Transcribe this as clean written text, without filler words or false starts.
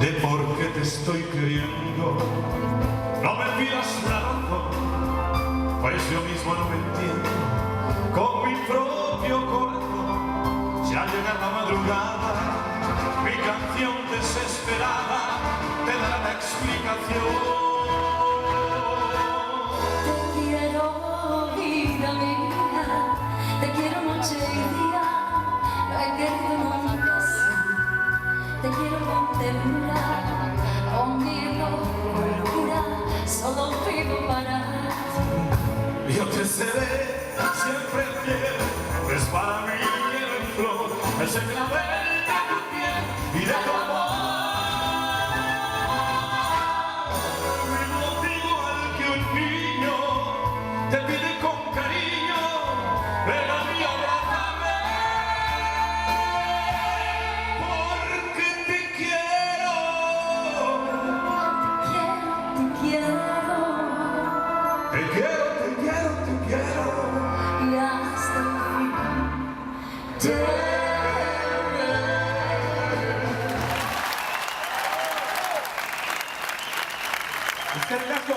de por qué te estoy queriendo. No me pidas la razón, pues yo mismo no me entiendo. Con mi propio corazón, si al llegar la madrugada, mi canción desesperada te dará la explicación. Te quiero, vida mía, te quiero noche y día, no he querido nunca así. Te quiero con ternura, con miedo, con locura, solo vivo para ti. Yo te seré siempre fiel, pues para mí el flor es el clavel de tu piel y de tu amor. El motivo al que un niño te pide con cariño, ven a mí, abrázame, porque te quiero. Te quiero, te quiero. Te quiero, te quiero, te quiero. Y hasta el fin te veré. Eskerrik asko.